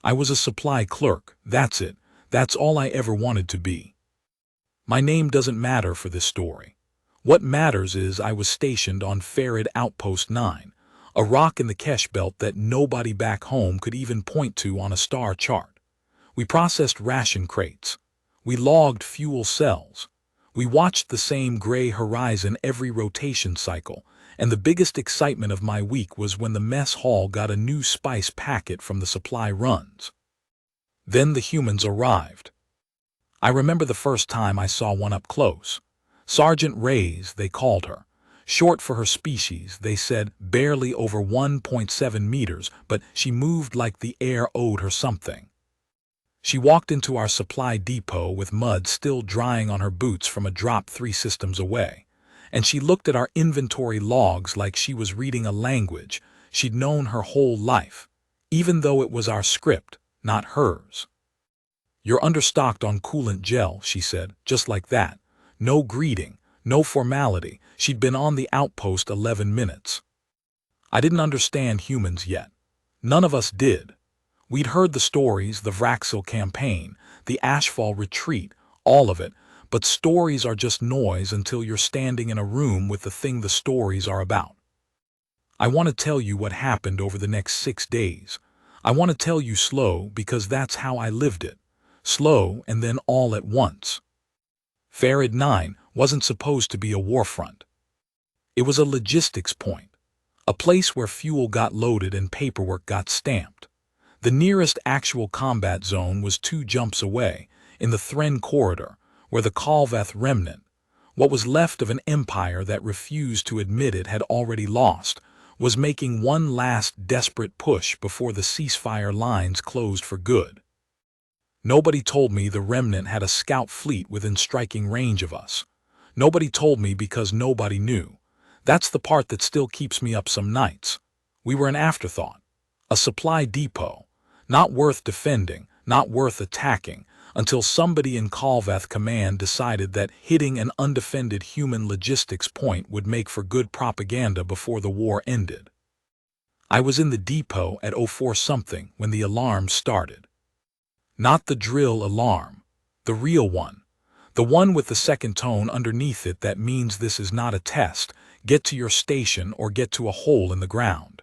I was a supply clerk, that's it. That's all I ever wanted to be. My name doesn't matter for this story. What matters is I was stationed on Farad Outpost 9, a rock in the Kesh Belt that nobody back home could even point to on a star chart. We processed ration crates. We logged fuel cells. We watched the same gray horizon every rotation cycle, and the biggest excitement of my week was when the mess hall got a new spice packet from the supply runs. Then the humans arrived. I remember the first time I saw one up close. Sergeant Reyes, they called her. Short for her species, they said, barely over 1.7 meters, but she moved like the air owed her something. She walked into our supply depot with mud still drying on her boots from a drop 3 systems away, and she looked at our inventory logs like she was reading a language she'd known her whole life, even though it was our script, not hers. "You're understocked on coolant gel," she said, just like that. No greeting, no formality. She'd been on the outpost 11 minutes. I didn't understand humans yet. None of us did. We'd heard the stories, the Vraxil campaign, the Ashfall retreat, all of it, but stories are just noise until you're standing in a room with the thing the stories are about. I want to tell you what happened over the next 6 days. I want to tell you slow because that's how I lived it. Slow and then all at once. Farad 9 wasn't supposed to be a war front. It was a logistics point, a place where fuel got loaded and paperwork got stamped. The nearest actual combat zone was 2 jumps away, in the Thren corridor, where the Kalveth remnant, what was left of an empire that refused to admit it had already lost, was making one last desperate push before the ceasefire lines closed for good. Nobody told me the remnant had a scout fleet within striking range of us. Nobody told me because nobody knew. That's the part that still keeps me up some nights. We were an afterthought, a supply depot, not worth defending, not worth attacking, until somebody in Kalveth command decided that hitting an undefended human logistics point would make for good propaganda before the war ended. I was in the depot at 04 something when the alarm started. Not the drill alarm, the real one. The one with the second tone underneath it that means this is not a test, get to your station or get to a hole in the ground.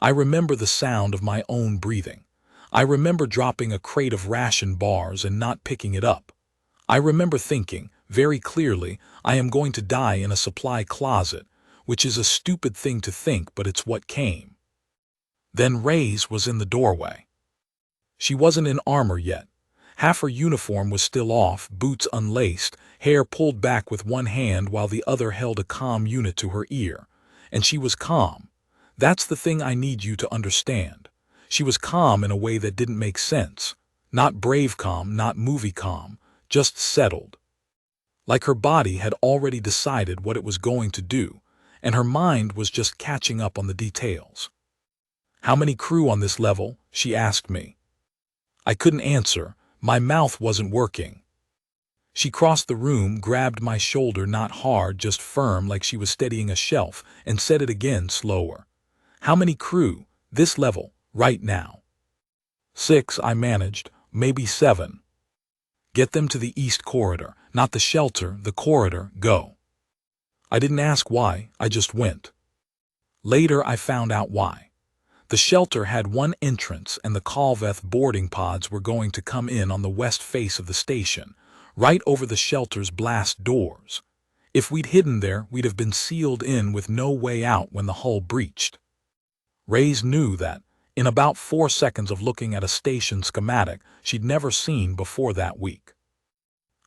I remember the sound of my own breathing. I remember dropping a crate of ration bars and not picking it up. I remember thinking, very clearly, I am going to die in a supply closet, which is a stupid thing to think, but it's what came. Then Reyes was in the doorway. She wasn't in armor yet. Half her uniform was still off, boots unlaced, hair pulled back with one hand while the other held a comm unit to her ear. And she was calm. That's the thing I need you to understand. She was calm in a way that didn't make sense. Not brave calm, not movie calm, just settled. Like her body had already decided what it was going to do, and her mind was just catching up on the details. "How many crew on this level?" she asked me. I couldn't answer. My mouth wasn't working. She crossed the room, grabbed my shoulder, not hard, just firm like she was steadying a shelf, and said it again, slower. "How many crew, this level, right now?" 6, I managed, maybe 7. "Get them to the east corridor, not the shelter, the corridor, go." I didn't ask why, I just went. Later I found out why. The shelter had one entrance and the Kalveth boarding pods were going to come in on the west face of the station, right over the shelter's blast doors. If we'd hidden there, we'd have been sealed in with no way out when the hull breached. Reyes knew that, in about 4 seconds of looking at a station schematic she'd never seen before that week.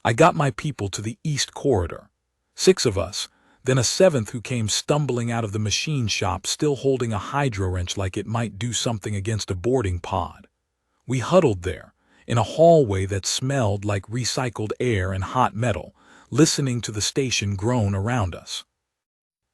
I got my people to the east corridor. 6 of us, then a 7th who came stumbling out of the machine shop still holding a hydro wrench like it might do something against a boarding pod. We huddled there, in a hallway that smelled like recycled air and hot metal, listening to the station groan around us.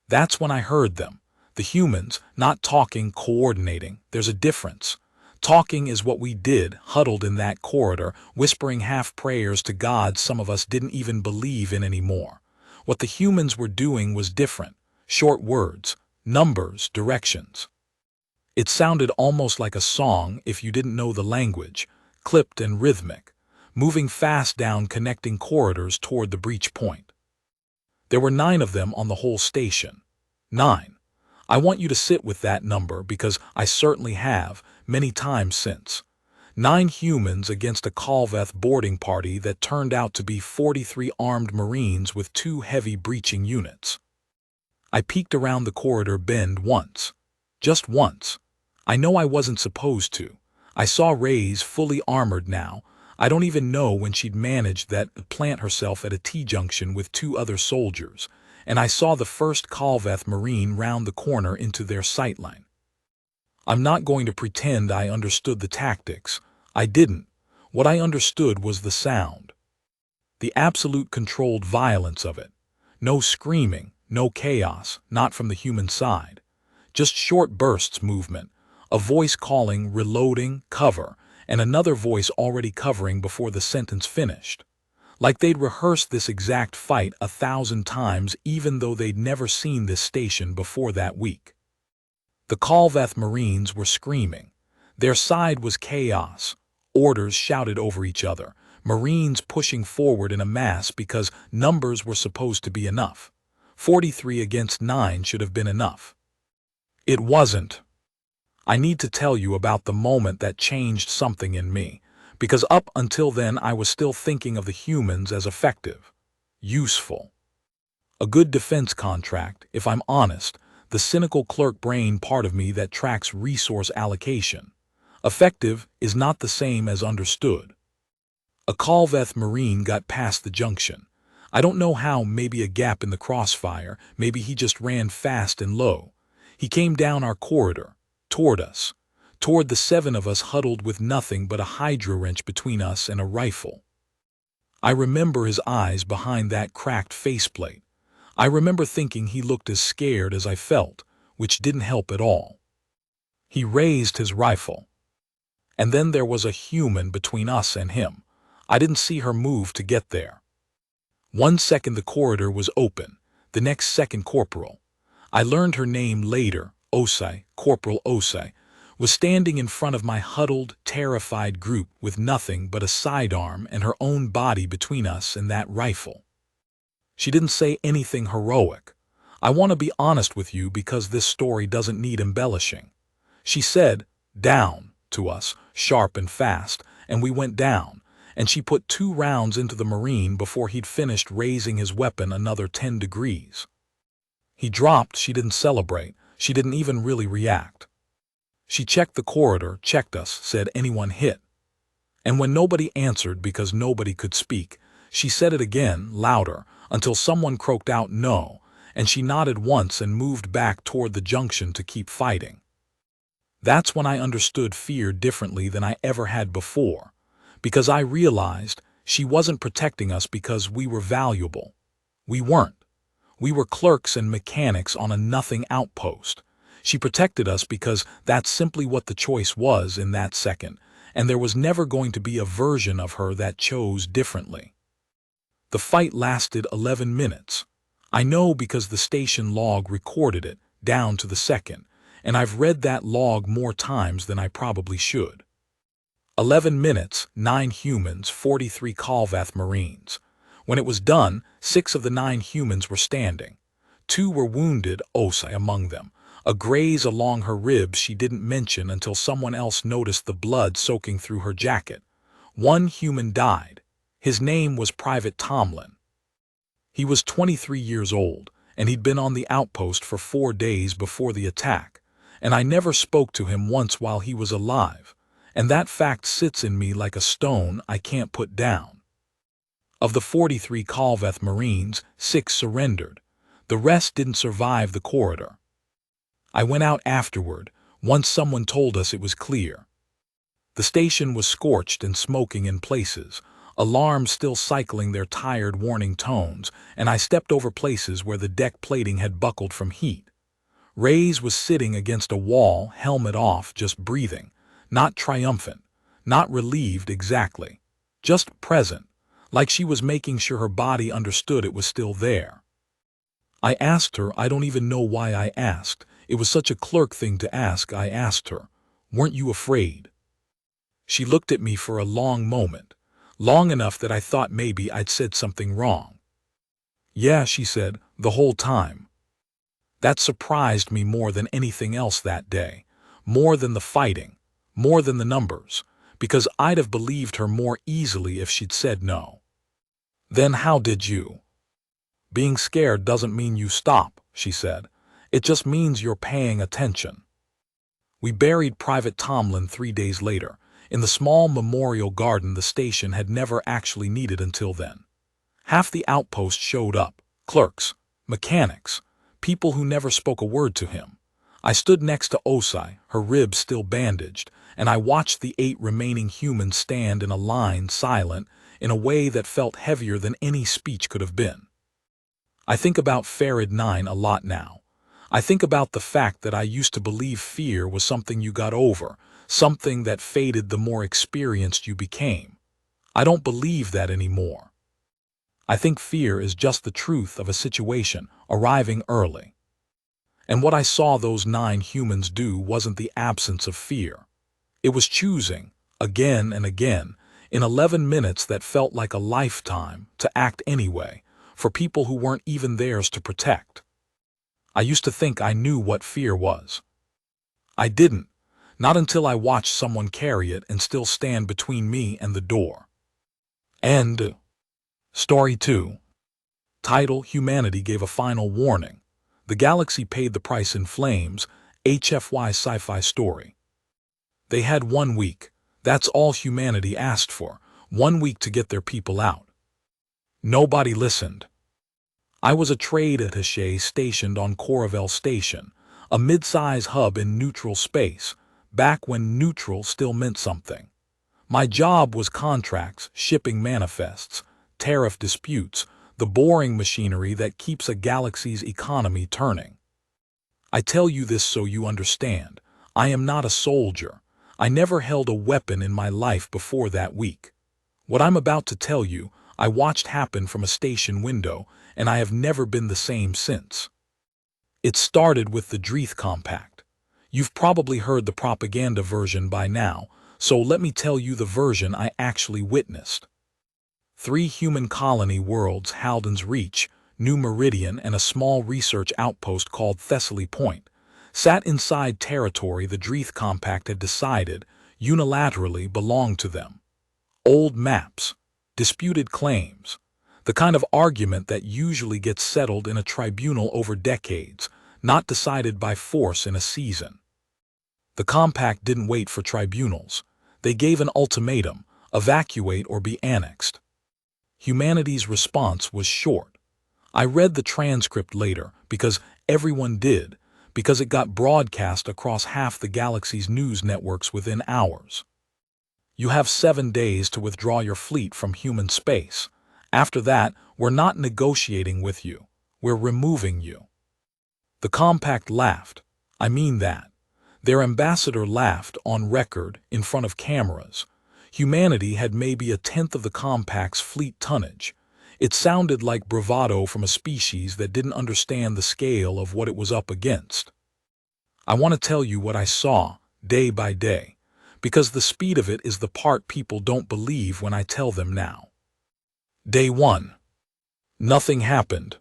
That's when I heard them. The humans, not talking, coordinating. There's a difference. Talking is what we did, huddled in that corridor, whispering half prayers to gods some of us didn't even believe in anymore. What the humans were doing was different. Short words, numbers, directions. It sounded almost like a song if you didn't know the language, clipped and rhythmic, moving fast down connecting corridors toward the breach point. There were 9 of them on the whole station. 9. I want you to sit with that number because I certainly have, many times since. 9 humans against a Kalveth boarding party that turned out to be 43 armed Marines with 2 heavy breaching units. I peeked around the corridor bend once. Just once. I know I wasn't supposed to. I saw Ray's fully armored now. I don't even know when she'd managed that to plant herself at a T-junction with 2 other soldiers, and I saw the first Kalveth Marine round the corner into their sightline. I'm not going to pretend I understood the tactics. I didn't. What I understood was the sound. The absolute controlled violence of it. No screaming, no chaos, not from the human side. Just short bursts movement, a voice calling, reloading, cover, and another voice already covering before the sentence finished. Like they'd rehearsed this exact fight 1,000 times even though they'd never seen this station before that week. The Kalveth Marines were screaming. Their side was chaos. Orders shouted over each other. Marines pushing forward in a mass because numbers were supposed to be enough. 43 against 9 should have been enough. It wasn't. I need to tell you about the moment that changed something in me, because up until then I was still thinking of the humans as effective, useful. A good defense contract, if I'm honest, the cynical clerk brain part of me that tracks resource allocation. Effective is not the same as understood. A Kalveth Marine got past the junction. I don't know how, maybe a gap in the crossfire, maybe he just ran fast and low. He came down our corridor, toward us, toward the 7 of us huddled with nothing but a hydro wrench between us and a rifle. I remember his eyes behind that cracked faceplate. I remember thinking he looked as scared as I felt, which didn't help at all. He raised his rifle. And then there was a human between us and him. I didn't see her move to get there. 1 second the corridor was open, the next second Corporal. I learned her name later, Osei, Corporal Osei, was standing in front of my huddled, terrified group with nothing but a sidearm and her own body between us and that rifle. She didn't say anything heroic. I want to be honest with you because this story doesn't need embellishing. She said, "Down," to us, sharp and fast, and we went down, and she put 2 rounds into the Marine before he'd finished raising his weapon another 10 degrees. He dropped. She didn't celebrate. She didn't even really react. She checked the corridor, checked us, said, "Anyone hit?" And when nobody answered because nobody could speak, she said it again, louder, until someone croaked out "no," and she nodded once and moved back toward the junction to keep fighting. That's when I understood fear differently than I ever had before, because I realized she wasn't protecting us because we were valuable. We weren't. We were clerks and mechanics on a nothing outpost. She protected us because that's simply what the choice was in that second, and there was never going to be a version of her that chose differently. The fight lasted 11 minutes. I know because the station log recorded it, down to the second, and I've read that log more times than I probably should. 11 minutes, 9 humans, 43 Kalveth Marines. When it was done, 6 of the 9 humans were standing. 2 were wounded, Osei among them. A graze along her ribs she didn't mention until someone else noticed the blood soaking through her jacket. 1 human died. His name was Private Tomlin. He was 23 years old, and he'd been on the outpost for 4 days before the attack, and I never spoke to him once while he was alive, and that fact sits in me like a stone I can't put down. Of the 43 Kalveth Marines, 6 surrendered. The rest didn't survive the corridor. I went out afterward, once someone told us it was clear. The station was scorched and smoking in places, alarms still cycling their tired warning tones, and I stepped over places where the deck plating had buckled from heat. Ray's was sitting against a wall, helmet off, just breathing, not triumphant, not relieved exactly, just present, like she was making sure her body understood it was still there. I asked her, I don't even know why I asked, It was such a clerk thing to ask. I asked her, "Weren't you afraid?" She looked at me for a long moment, long enough that I thought maybe I'd said something wrong. "Yeah," she said, "the whole time." That surprised me more than anything else that day, more than the fighting, more than the numbers, because I'd have believed her more easily if she'd said no. "Then how did you?" "Being scared doesn't mean you stop," she said. "It just means you're paying attention." We buried Private Tomlin 3 days later, in the small memorial garden the station had never actually needed until then. Half the outpost showed up: clerks, mechanics, people who never spoke a word to him. I stood next to Osai, her ribs still bandaged, and I watched the 8 remaining humans stand in a line, silent, in a way that felt heavier than any speech could have been. I think about Farad 9 a lot now. I think about the fact that I used to believe fear was something you got over, something that faded the more experienced you became. I don't believe that anymore. I think fear is just the truth of a situation arriving early. And what I saw those 9 humans do wasn't the absence of fear. It was choosing, again and again, in 11 minutes that felt like a lifetime, to act anyway, for people who weren't even theirs to protect. I used to think I knew what fear was. I didn't, not until I watched someone carry it and still stand between me and the door. End. Story 2. Title: Humanity gave a final warning. The galaxy paid the price in flames. HFY Sci-Fi story. They had 1 week. That's all humanity asked for. 1 week to get their people out. Nobody listened. I was a trade attaché stationed on Coravel Station, a mid-size hub in neutral space, back when neutral still meant something. My job was contracts, shipping manifests, tariff disputes, the boring machinery that keeps a galaxy's economy turning. I tell you this so you understand. I am not a soldier. I never held a weapon in my life before that week. What I'm about to tell you, I watched happen from a station window, and I have never been the same since. It started with the Dreith Compact. You've probably heard the propaganda version by now, so let me tell you the version I actually witnessed. 3 human colony worlds: Halden's Reach, New Meridian, and a small research outpost called Thessaly Point, sat inside territory the Dreith Compact had decided unilaterally belonged to them. Old maps, disputed claims, the kind of argument that usually gets settled in a tribunal over decades, not decided by force in a season. The compact didn't wait for tribunals. They gave an ultimatum: evacuate or be annexed. Humanity's response was short. I read the transcript later, because everyone did, because it got broadcast across half the galaxy's news networks within hours. You have 7 days to withdraw your fleet from human space. After that, we're not negotiating with you. We're removing you. The compact laughed. I mean that. Their ambassador laughed on record, in front of cameras. Humanity had maybe 1/10 of the compact's fleet tonnage. It sounded like bravado from a species that didn't understand the scale of what it was up against. I want to tell you what I saw, day by day, because the speed of it is the part people don't believe when I tell them now. Day 1. Nothing happened.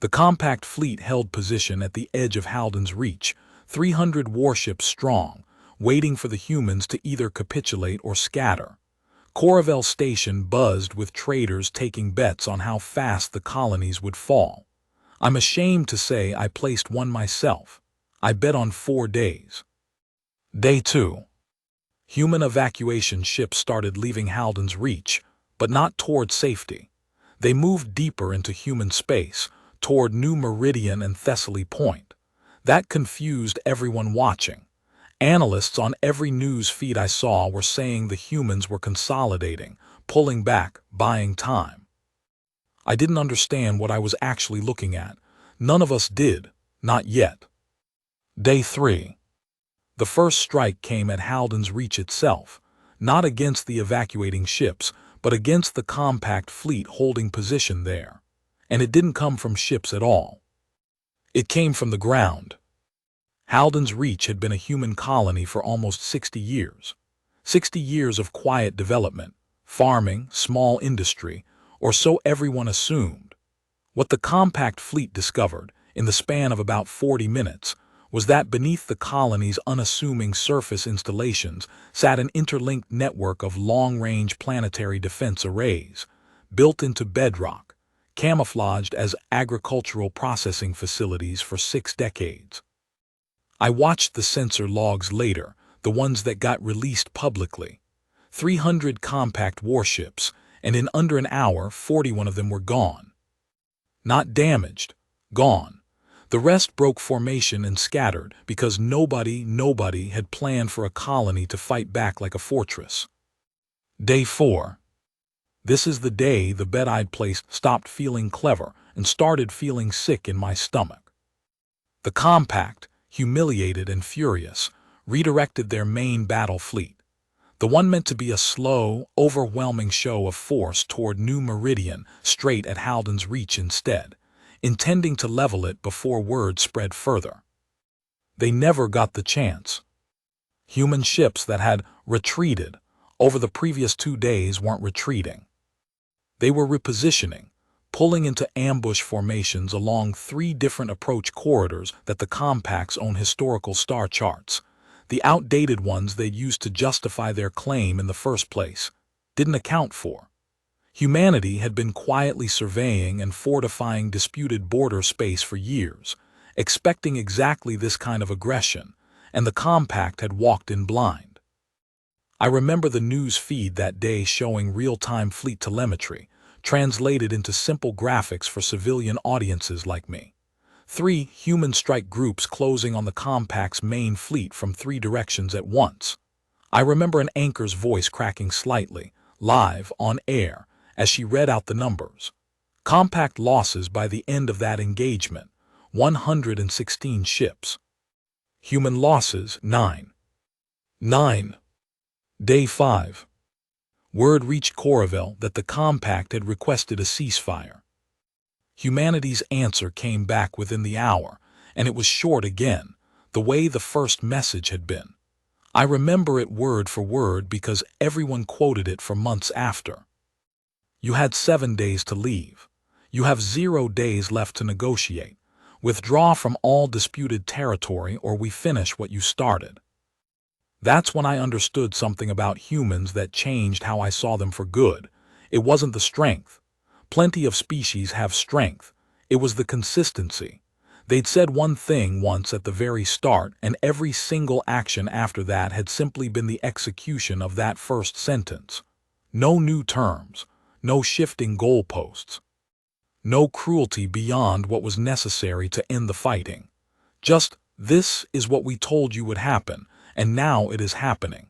The compact fleet held position at the edge of Halden's Reach, 300 warships strong, waiting for the humans to either capitulate or scatter. Coravel Station buzzed with traders taking bets on how fast the colonies would fall. I'm ashamed to say I placed one myself. I bet on 4 days. Day 2. Human evacuation ships started leaving Halden's Reach, but not toward safety. They moved deeper into human space, toward New Meridian and Thessaly Point. That confused everyone watching. Analysts on every news feed I saw were saying the humans were consolidating, pulling back, buying time. I didn't understand what I was actually looking at. None of us did, not yet. Day 3. The first strike came at Halden's Reach itself, not against the evacuating ships, but against the compact fleet holding position there. And it didn't come from ships at all. It came from the ground. Halden's Reach had been a human colony for almost 60 years. 60 years of quiet development, farming, small industry, or so everyone assumed. What the compact fleet discovered, in the span of about 40 minutes, was that beneath the colony's unassuming surface installations sat an interlinked network of long-range planetary defense arrays, built into bedrock, camouflaged as agricultural processing facilities for 6 decades. I watched the sensor logs later, the ones that got released publicly. 300 compact warships, and in under an hour, 41 of them were gone. Not damaged, gone. The rest broke formation and scattered because nobody had planned for a colony to fight back like a fortress. Day 4. This is the day the bed I'd placed stopped feeling clever and started feeling sick in my stomach. The compact, humiliated and furious, redirected their main battle fleet. The one meant to be a slow, overwhelming show of force toward New Meridian, straight at Halden's Reach instead, intending to level it before word spread further. They never got the chance. Human ships that had retreated over the previous 2 days weren't retreating. They were repositioning, pulling into ambush formations along 3 different approach corridors that the compacts own historical star charts. The outdated ones they'd used to justify their claim in the first place didn't account for. Humanity had been quietly surveying and fortifying disputed border space for years, expecting exactly this kind of aggression, and the compact had walked in blind. I remember the news feed that day showing real-time fleet telemetry, translated into simple graphics for civilian audiences like me. 3 human strike groups closing on the compact's main fleet from 3 directions at once. I remember an anchor's voice cracking slightly, live, on air, as she read out the numbers. Compact losses by the end of that engagement, 116 ships. Human losses, 9. Day 5. Word reached Coraville that the compact had requested a ceasefire. Humanity's answer came back within the hour, and it was short again, the way the first message had been. I remember it word for word because everyone quoted it for months after. You had 7 days to leave. You have 0 days left to negotiate. Withdraw from all disputed territory or we finish what you started. That's when I understood something about humans that changed how I saw them for good. It wasn't the strength. Plenty of species have strength. It was the consistency. They'd said one thing once at the very start, and every single action after that had simply been the execution of that first sentence. No new terms. No shifting goalposts. No cruelty beyond what was necessary to end the fighting. Just, this is what we told you would happen, and now it is happening.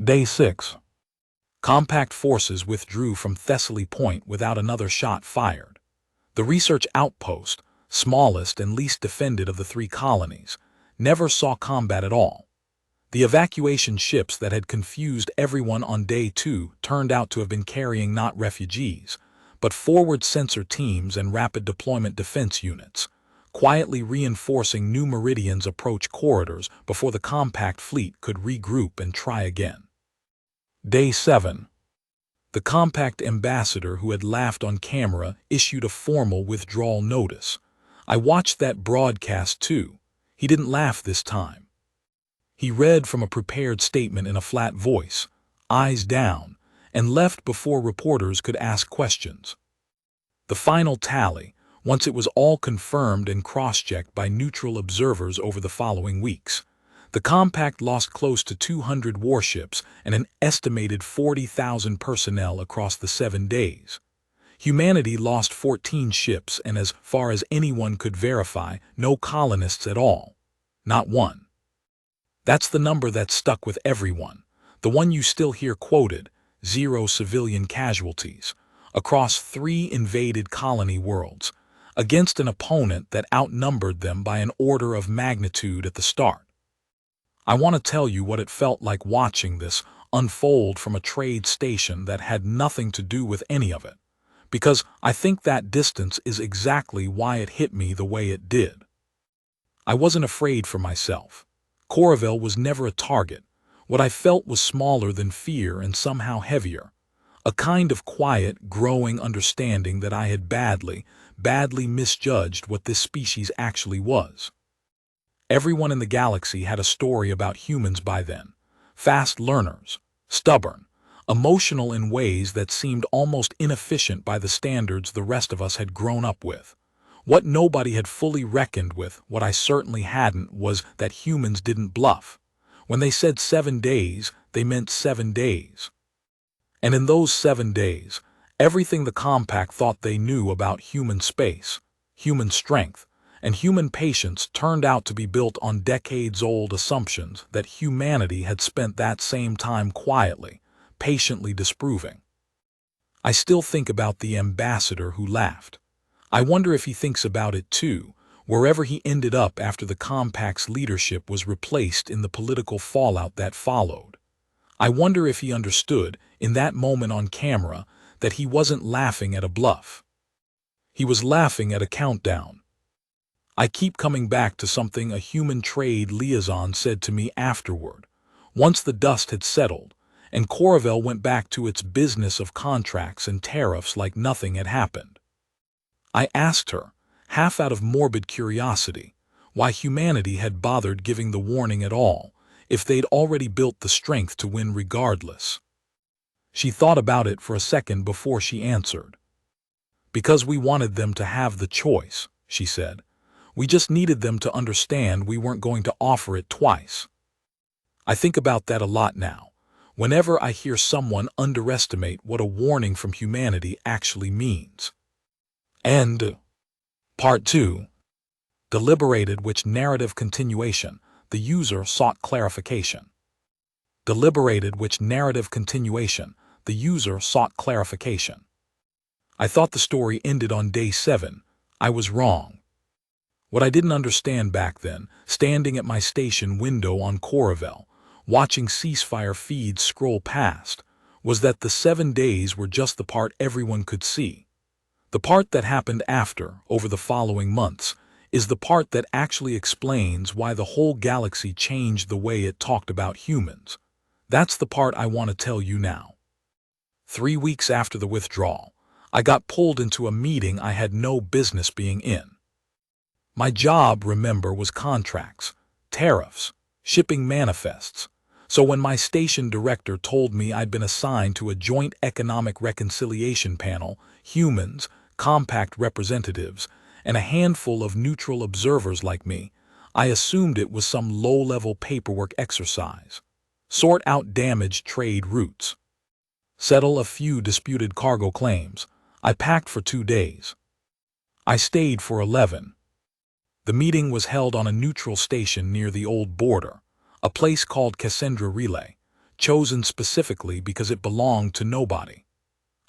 Day 6. Compact forces withdrew from Thessaly Point without another shot fired. The research outpost, smallest and least defended of the 3 colonies, never saw combat at all. The evacuation ships that had confused everyone on Day 2 turned out to have been carrying not refugees, but forward sensor teams and rapid deployment defense units, quietly reinforcing New Meridian's approach corridors before the compact fleet could regroup and try again. Day 7. The compact ambassador who had laughed on camera issued a formal withdrawal notice. I watched that broadcast too. He didn't laugh this time. He read from a prepared statement in a flat voice, eyes down, and left before reporters could ask questions. The final tally, once it was all confirmed and cross-checked by neutral observers over the following weeks, the compact lost close to 200 warships and an estimated 40,000 personnel across the 7 days. Humanity lost 14 ships and, as far as anyone could verify, no colonists at all. Not one. That's the number that stuck with everyone, the one you still hear quoted, 0 civilian casualties, across 3 invaded colony worlds, against an opponent that outnumbered them by an order of magnitude at the start. I want to tell you what it felt like watching this unfold from a trade station that had nothing to do with any of it, because I think that distance is exactly why it hit me the way it did. I wasn't afraid for myself. Coraville was never a target. What I felt was smaller than fear and somehow heavier. A kind of quiet, growing understanding that I had badly misjudged what this species actually was. Everyone in the galaxy had a story about humans by then. Fast learners, stubborn, emotional in ways that seemed almost inefficient by the standards the rest of us had grown up with. What nobody had fully reckoned with, what I certainly hadn't, was that humans didn't bluff. When they said 7 days, they meant 7 days. And in those 7 days, everything the Compact thought they knew about human space, human strength, and human patience turned out to be built on decades-old assumptions that humanity had spent that same time quietly, patiently disproving. I still think about the ambassador who laughed. I wonder if he thinks about it too, wherever he ended up after the Compact's leadership was replaced in the political fallout that followed. I wonder if he understood, in that moment on camera, that he wasn't laughing at a bluff. He was laughing at a countdown. I keep coming back to something a human trade liaison said to me afterward, once the dust had settled, and Coraville went back to its business of contracts and tariffs like nothing had happened. I asked her, half out of morbid curiosity, why humanity had bothered giving the warning at all, if they'd already built the strength to win regardless. She thought about it for a second before she answered. Because we wanted them to have the choice, she said. We just needed them to understand we weren't going to offer it twice. I think about that a lot now, whenever I hear someone underestimate what a warning from humanity actually means. And Part 2. Deliberated which narrative continuation, the user sought clarification. Deliberated which narrative continuation, the user sought clarification. I thought the story ended on day 7. I was wrong. What I didn't understand back then, standing at my station window on Coraville, watching ceasefire feeds scroll past, was that the 7 days were just the part everyone could see. The part that happened after, over the following months, is the part that actually explains why the whole galaxy changed the way it talked about humans. That's the part I want to tell you now. 3 weeks after the withdrawal, I got pulled into a meeting I had no business being in. My job, remember, was contracts, tariffs, shipping manifests. So when my station director told me I'd been assigned to a joint economic reconciliation panel, humans, Compact representatives, and a handful of neutral observers like me, I assumed it was some low-level paperwork exercise. Sort out damaged trade routes. Settle a few disputed cargo claims. I packed for 2 days. I stayed for 11. The meeting was held on a neutral station near the old border, a place called Cassandra Relay, chosen specifically because it belonged to nobody.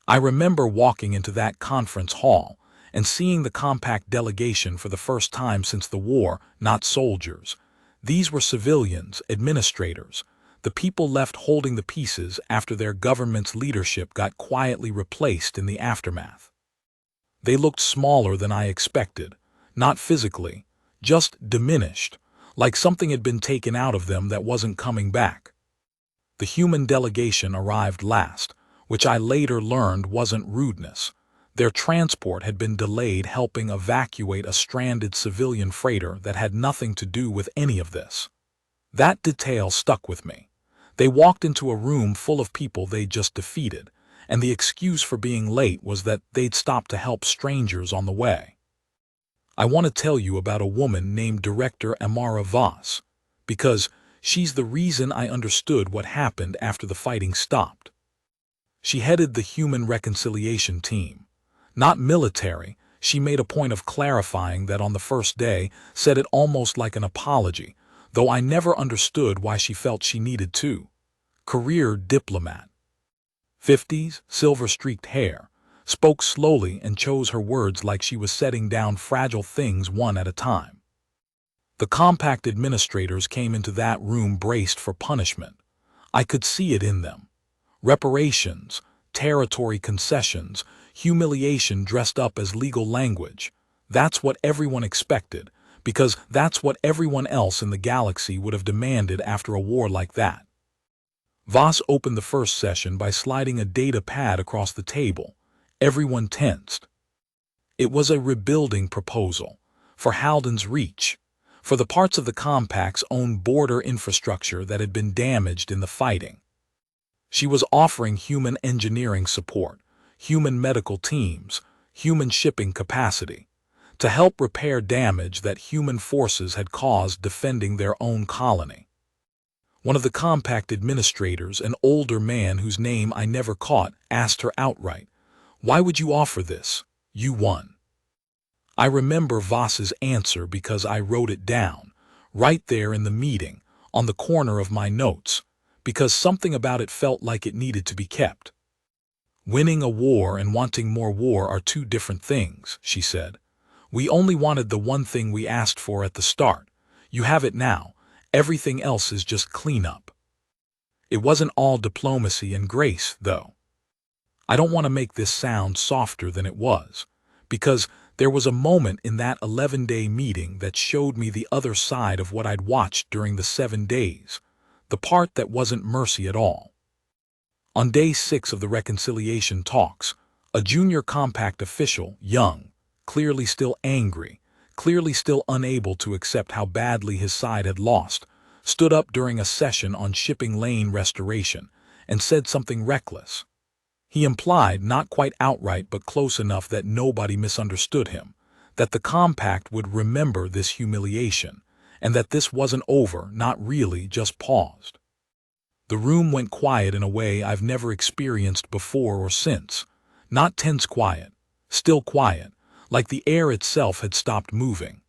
I remember walking into that conference hall and seeing the Compact delegation for the first time since the war, not soldiers. These were civilians, administrators, the people left holding the pieces after their government's leadership got quietly replaced in the aftermath. They looked smaller than I expected, not physically, just diminished, like something had been taken out of them that wasn't coming back. The human delegation arrived last, which I later learned wasn't rudeness. Their transport had been delayed helping evacuate a stranded civilian freighter that had nothing to do with any of this. That detail stuck with me. They walked into a room full of people they'd just defeated, and the excuse for being late was that they'd stopped to help strangers on the way. I want to tell you about a woman named Director Amara Voss, because she's the reason I understood what happened after the fighting stopped. She headed the Human Reconciliation Team. Not military, she made a point of clarifying that on the first day, said it almost like an apology, though I never understood why she felt she needed to. Career diplomat. 50s, silver-streaked hair, spoke slowly and chose her words like she was setting down fragile things one at a time. The Compact administrators came into that room braced for punishment. I could see it in them. Reparations, territory concessions, humiliation dressed up as legal language. That's what everyone expected, because that's what everyone else in the galaxy would have demanded after a war like that. Voss opened the first session by sliding a data pad across the table. Everyone tensed. It was a rebuilding proposal for Halden's Reach, for the parts of the compact's own border infrastructure that had been damaged in the fighting. She was offering human engineering support, human medical teams, human shipping capacity, to help repair damage that human forces had caused defending their own colony. One of the compact administrators, an older man whose name I never caught, asked her outright, "Why would you offer this? You won." I remember Voss's answer because I wrote it down, right there in the meeting, on the corner of my notes, because something about it felt like it needed to be kept. "Winning a war and wanting more war are two different things," she said. "We only wanted the one thing we asked for at the start. You have it now. Everything else is just cleanup." It wasn't all diplomacy and grace, though. I don't want to make this sound softer than it was, because there was a moment in that 11-day meeting that showed me the other side of what I'd watched during the 7 days, the part that wasn't mercy at all. On day 6 of the reconciliation talks, a junior compact official, young, clearly still angry, clearly still unable to accept how badly his side had lost, stood up during a session on shipping lane restoration and said something reckless. He implied, not quite outright but close enough that nobody misunderstood him, that the compact would remember this humiliation, and that this wasn't over, not really, just paused. The room went quiet in a way I've never experienced before or since. Not tense quiet, still quiet, like the air itself had stopped moving.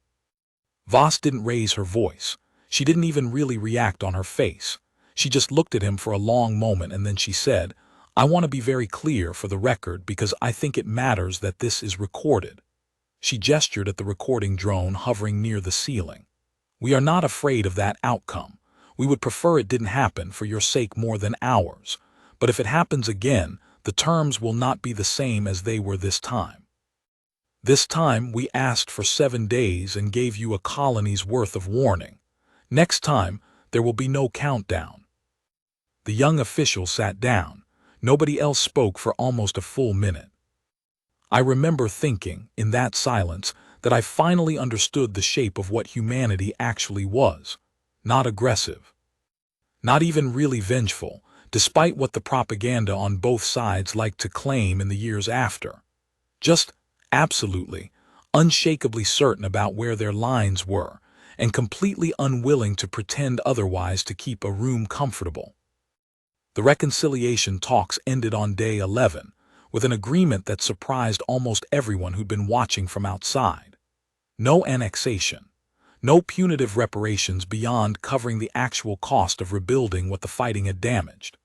Voss didn't raise her voice. She didn't even really react on her face. She just looked at him for a long moment and then she said, "I want to be very clear for the record because I think it matters that this is recorded." She gestured at the recording drone hovering near the ceiling. "We are not afraid of that outcome. We would prefer it didn't happen for your sake more than ours. But if it happens again, the terms will not be the same as they were this time. This time we asked for 7 days and gave you a colony's worth of warning. Next time, there will be no countdown." The young official sat down. Nobody else spoke for almost a full minute. I remember thinking, in that silence, that I finally understood the shape of what humanity actually was. Not aggressive. Not even really vengeful, despite what the propaganda on both sides liked to claim in the years after. Just absolutely, unshakably certain about where their lines were, and completely unwilling to pretend otherwise to keep a room comfortable. The reconciliation talks ended on day 11, with an agreement that surprised almost everyone who'd been watching from outside. No annexation. No punitive reparations beyond covering the actual cost of rebuilding what the fighting had damaged.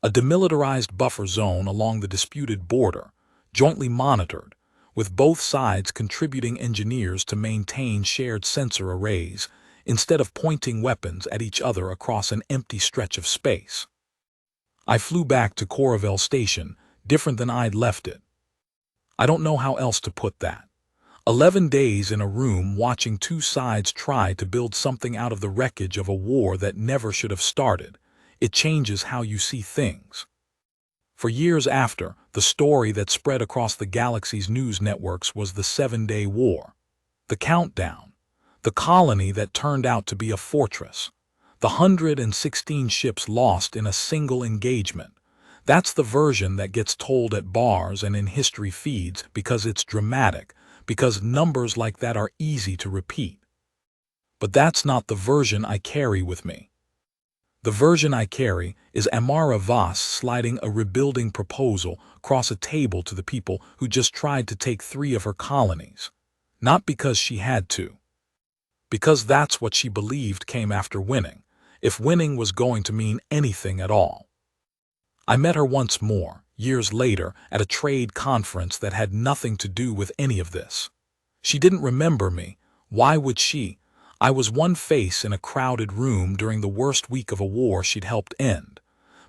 A demilitarized buffer zone along the disputed border, jointly monitored, with both sides contributing engineers to maintain shared sensor arrays instead of pointing weapons at each other across an empty stretch of space. I flew back to Coravell Station, different than I'd left it. I don't know how else to put that. 11 days in a room watching two sides try to build something out of the wreckage of a war that never should have started. It changes how you see things. For years after, the story that spread across the galaxy's news networks was the 7-day war. The countdown. The colony that turned out to be a fortress. The 116 ships lost in a single engagement. That's the version that gets told at bars and in history feeds because it's dramatic, because numbers like that are easy to repeat. But that's not the version I carry with me. The version I carry is Amara Voss sliding a rebuilding proposal across a table to the people who just tried to take 3 of her colonies. Not because she had to. Because that's what she believed came after winning, if winning was going to mean anything at all. I met her once more, years later, at a trade conference that had nothing to do with any of this. She didn't remember me. Why would she? I was one face in a crowded room during the worst week of a war she'd helped end.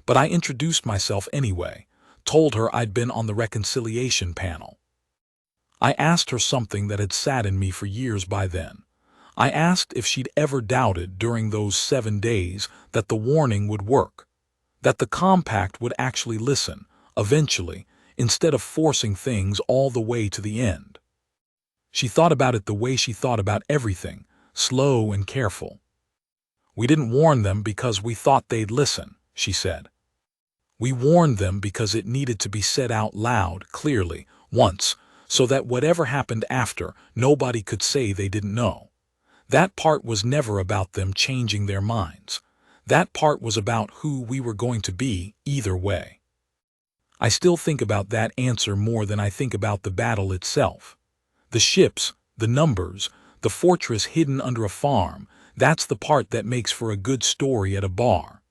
But I introduced myself anyway, told her I'd been on the reconciliation panel. I asked her something that had sat in me for years by then. I asked if she'd ever doubted during those 7 days that the warning would work, that the compact would actually listen, eventually, instead of forcing things all the way to the end. She thought about it the way she thought about everything, slow and careful. "We didn't warn them because we thought they'd listen," she said. "We warned them because it needed to be said out loud, clearly, once, so that whatever happened after, nobody could say they didn't know. That part was never about them changing their minds. That part was about who we were going to be, either way." I still think about that answer more than I think about the battle itself. The ships, the numbers, the fortress hidden under a farm, that's the part that makes for a good story at a bar.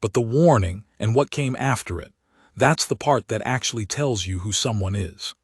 But the warning and what came after it, that's the part that actually tells you who someone is.